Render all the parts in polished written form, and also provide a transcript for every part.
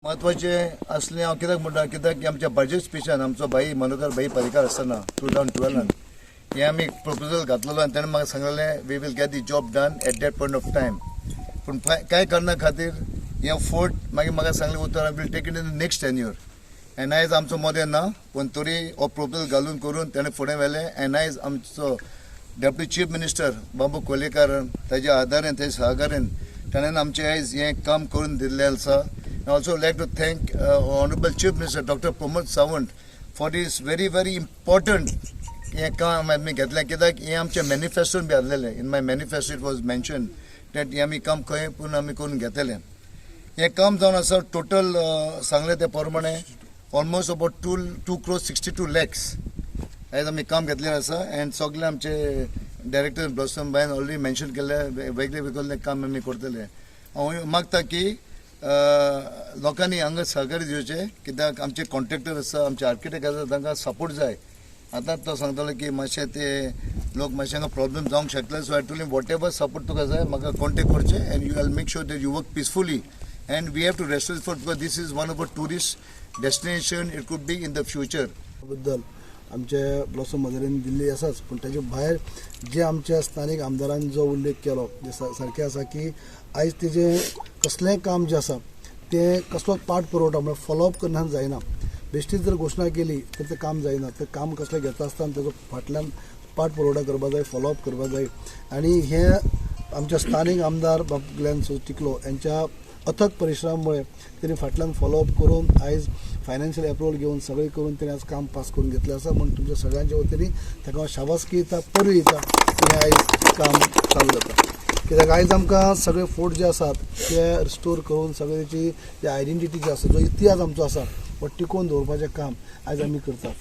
महत्वाचे असले हांव कित्याक म्हणटा कित्याक की आमच्या बजेट स्पीचान आमचो भाई मनोहर भाई पर्रीकार आसतना 2012 हे आमी प्रपोजल घातलेलो आनी ताणें म्हाका सांगलेलें we will get the job done at that point of time पूण कांय कारणां खातीर हे फोर्ट मागीर म्हाका सांगलें उत्तर will take it in the next tenure and आयज आमचो मोदें ना पूण तरी हो प्रपोजल घालून करून ताणें फुडें व्हेलें एन्ड आयज आमचो डेप्युटी चीफ मिनिस्टर बाबू कोलेकार ताच्या आदारान ताच्या सहकार्यान ताणें आमचें आयज हें काम करून दिल्लें आसा. I also like to thank Honorable Chief Minister Dr. Pramod Sawant for this very important काम आमी घेतलें कित्याक हें आमच्या मॅनिफेस्टोन बी आसलेलें. In my manifesto it was mention that हें आमी काम खंय पूण आमी करून घेतलेलें. हें काम जावन आसा टोटल सांगलें ते प्रमाणे ऑलमोस्ट अबाउट 2.62 crores आयज आमी काम घेतलेलें आसा एन्ड सगळे आमचे director blossom Bayern already mention केल्लें वेगळे वेगळे काम आमी करतले. हांव मागता की लोकांनी हांगा सहकार्य दिवचें कित्याक आमचे कॉन्ट्रॅक्टर आसा आमचे आर्किटेक्ट आसा तांकां सपोर्ट जाय. आतांच तो सांगतालो की मातशें ते लोक मातशें हांगा प्रॉब्लेम जावंक शकले so I told him whatever support तुका जाय म्हाका कॉन्टेक्ट करचें and you will make sure that you work peacefully and we have to restore this fort because this is one of a tourist destination it could be in the future. बद्दल आमचे blossom मदरीन Delhi आसाच पूण ताचे भायर जे आमच्या स्थानीक आमदारान जो उल्लेख केलो जे सारकें आसा की आयज तेजें कसलेंय काम जें आसा तें कसलोच पाठ पुरवठा म्हळ्यार फॉलोअप करना जायना. बेश्टीच जर घोशणा केली तर तें काम जायना. तें काम कसलें घेता आसतना तेजो फाटल्यान पाठ पुरवठा करपा जाय फॉलोअप करपा जाय आनी हें आमच्या स्थानीक आमदार बाब ग्लेन टिकलो यांच्या अथक परिश्रमामुळे त्यांनी फाटल्यान फॉलोअप करून आयज फायनान्शियल अप्रुवल घेवन सगळें करून तेणें आज काम पास करून घेतलें आसा. म्हणून तुमच्या सगळ्यांच्या वतीनी ताका शाबासकी दिता परवी दिता हें आयज काम चालू जाता. कित्याक आयज आमकां सगळे फोर्ट जे आसात ते रिस्टोर करून सगळे तेची जे आयडेंटिटी जी आसा जो इतिहास आमचो आसा वो टिकोवन दवरपाचें काम आयज आमी करतात.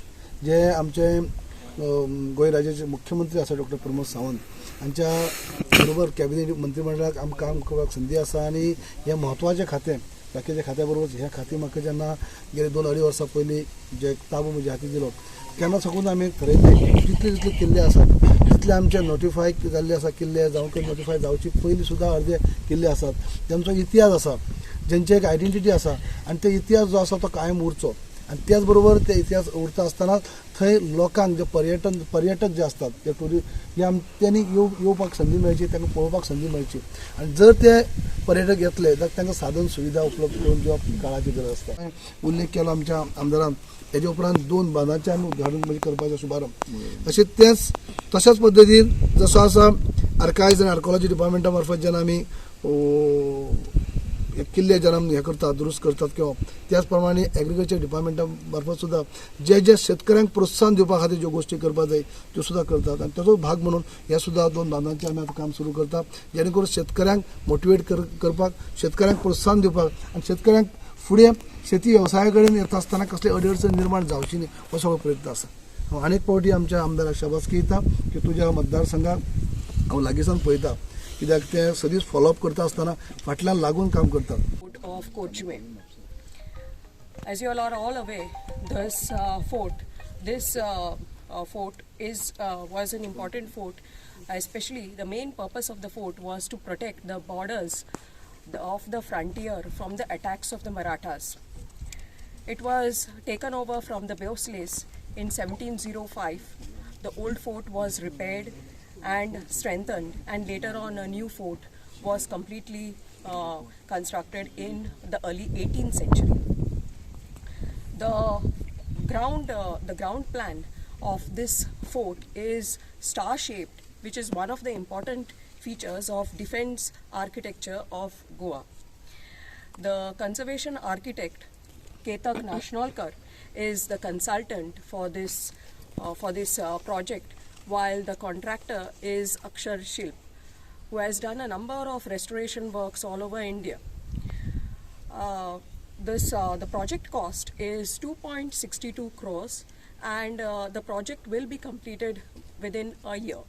जे आमचे गोंय राज्याचे मुख्यमंत्री आसा डॉक्टर प्रमोद सावंत हांच्या बरोबर कॅबिनेट मंत्रिमंडळाक आमकां काम करपाक संदी आसा आनी हें म्हत्वाचें खातें बाकीच्या खात्या बरोबर ह्या खातें म्हाका जेन्ना गेले 2-2.5 वर्सां पयलीं जे ताबो म्हज्या हाती दिलो तेन्ना साकून आमी थरयलें जितले किल्ले आसात जितले आमचे नोटिफाय जाल्ले आसा किल्ले जावं नोटिफाय जावचे पयलीं सुद्दां अर्दे किल्ले आसात तांचो इतिहास आसा जेंचे एक आयडेंटिटी आसा आनी तो इतिहास जो आसा तो कायम उरचो आनी त्याच बरोबर ते इतिहास उरता आसतना थंय लोकांक जे पर्यटक जे असतात ते टुरिस्ट त्यांनी येवपाक संदी मेळची तांकां पळोवपाक संदी मेळची आनी जर ते पर्यटक येतले जाल्यार तांकां साधन सुविधा उपलब्ध करून दिवप काळाची गरज आसता. उल्लेख केलो आमच्या आमदारान हेजे उपरांत 2 बांदांचें आमी उद्घाटन म्हणजे करपाचें शुभारंभ अशें तशाच पद्दतीन जसो आसा आर्कायव्ज आनी आर्कोलॉजी डिपार्टमेंटा मार्फत जेन्ना आमी किल्ले जेन्ना हे करतात दुरुस्त करतात किंवा त्याच प्रमाणे एग्रीकल्चर डिपार्टमेंटा मार्फत सुद्दां जे शेतकऱ्यांक प्रोत्साहन दिवपा खातीर ज्यो गोश्टी करपाक जाय त्यो सुद्दां करतात आनी ताचो भाग म्हणून हे सुद्दां 2 बांदांचें आमी आतां काम सुरू करतात जेणे करून शेतकऱ्यांक मोटिवेट करपाक शेतकऱ्यांक प्रोत्साहन दिवपाक आनी शेतकऱ्यांक फुडें शेती वेवसाया कडेन येता आसतना कसले अडचण निर्माण जावची न्ही हो सगळो प्रयत्न आसा. हांव आनीक फावटी आमच्या आमदाराक शाबासकी दिता की तुज्या मतदारसंघाक हांव लागींसान पळयता कित्याक ते सदींच फॉलोअप करता आसतना फाटल्यान लागून काम करतात. Of Kochme. As you all are all aware, this fort was an important fort. Especially the main purpose of the fort was to protect the borders of the frontier from the attacks of the Marathas. It was taken over from the Bhosles in 1705. The old fort was repaired and strengthened, and later on a new fort was completely constructed in the early 18th century. The ground plan of this fort is star-shaped, which is one of the important features of defense architecture of Goa. The conservation architect Ketak Nashnolkar is the consultant for this project, while the contractor is Akshar Shilp, who has done a number of restoration works all over India. The project cost is 2.62 crores and the project will be completed within a year.